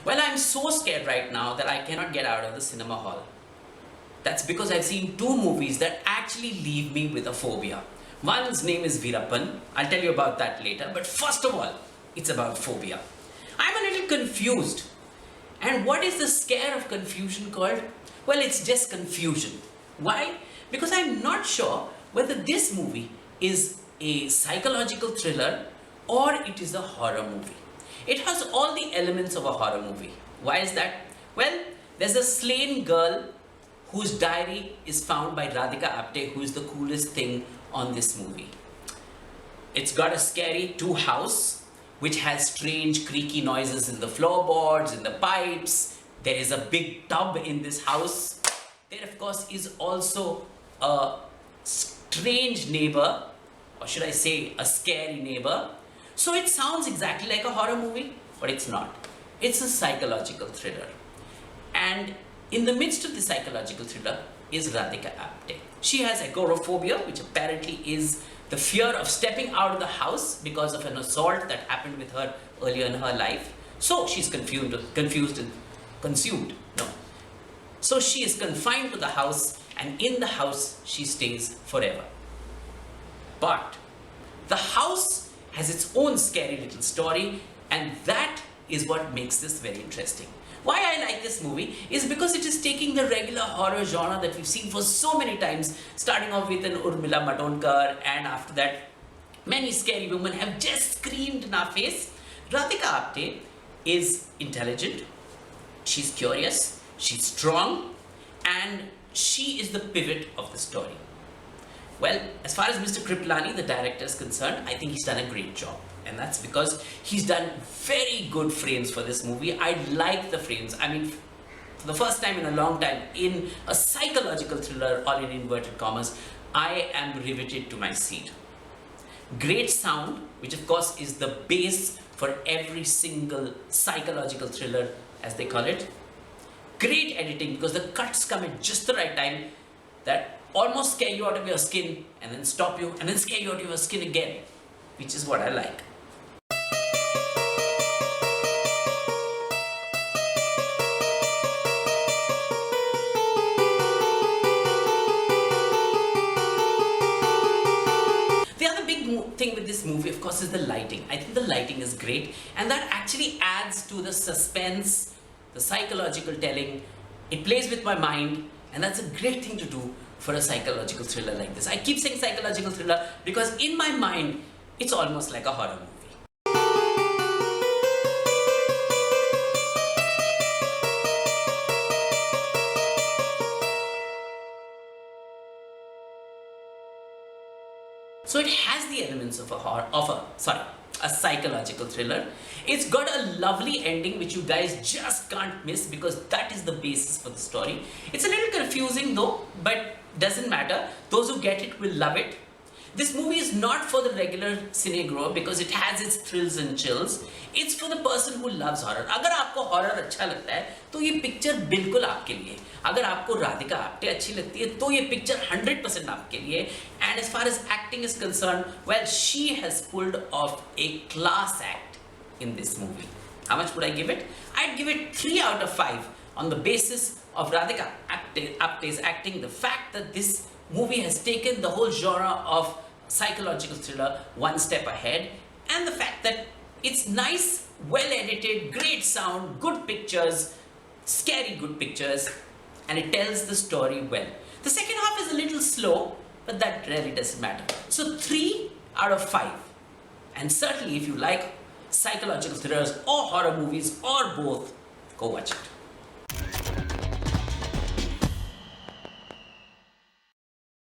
Well, I'm so scared right now that I cannot get out of the cinema hall. That's because I've seen two movies that actually leave me with a phobia. One's name is Veerappan. I'll tell you about that later. But first of all, it's about phobia. I'm a little confused. And what is the scare of confusion called? Well, it's just confusion. Why? Because I'm not sure whether this movie is a psychological thriller or it is a horror movie. It has all the elements of a horror movie. Why is that? Well, there's a slain girl whose diary is found by Radhika Apte, who is the coolest thing on this movie. It's got a scary house, which has strange creaky noises in the floorboards, in the pipes. There is a big tub in this house. There, of course, is also a strange neighbor, or should I say a scary neighbor. So it sounds exactly like a horror movie, but it's not. It's a psychological thriller. And in the midst of the psychological thriller is Radhika Apte. She has agoraphobia, which apparently is the fear of stepping out of the house because of an assault that happened with her earlier in her life. So she's confused and consumed. No. So she is confined to the house, and in the house she stays forever. But the house has its own scary little story, and that is what makes this very interesting. Why I like this movie is because it is taking the regular horror genre that we've seen for so many times, starting off with an Urmila Matondkar, and after that many scary women have just screamed in our face. Radhika Apte is intelligent, she's curious, she's strong, and she is the pivot of the story. Well, as far as Mr. Kripalani, the director, is concerned, I think he's done a great job. And that's because he's done very good frames for this movie. I like the frames. I mean, for the first time in a long time, in a psychological thriller, or in inverted commas, I am riveted to my seat. Great sound, which of course is the base for every single psychological thriller, as they call it. Great editing, because the cuts come at just the right time that almost scare you out of your skin and then stop you and then scare you out of your skin again, which is what I like. The other big thing with this movie, of course, is the lighting. I think the lighting is great, and that actually adds to the suspense, the psychological telling. It plays with my mind, and that's a great thing to do for a psychological thriller like this. I keep saying psychological thriller because in my mind, it's almost like a horror movie. So it has the elements of a psychological thriller. It's got a lovely ending which you guys just can't miss because that is the basis for the story. It's a little confusing though, but doesn't matter. Those who get it will love it. This movie is not for the regular cinegoer because it has its thrills and chills. It's for the person who loves horror. अगर आपको horror अच्छा लगता है तो ये picture बिल्कुल आपके लिए. अगर आपको राधिका आप्टे अच्छी लगती है तो ये picture 100% आपके लिए. And as far as acting is concerned, well, she has pulled off a class act in this movie. How much would I give it? I'd give it 3 out of 5 on the basis of Radhika Apte's acting. The fact that this movie has taken the whole genre of psychological thriller one step ahead, and the fact that it's nice, well edited, great sound, good pictures, scary good pictures, and it tells the story well. The second half is a little slow, but that really doesn't matter. So 3 out of 5. And certainly if you like psychological thrillers or horror movies or both, go watch it.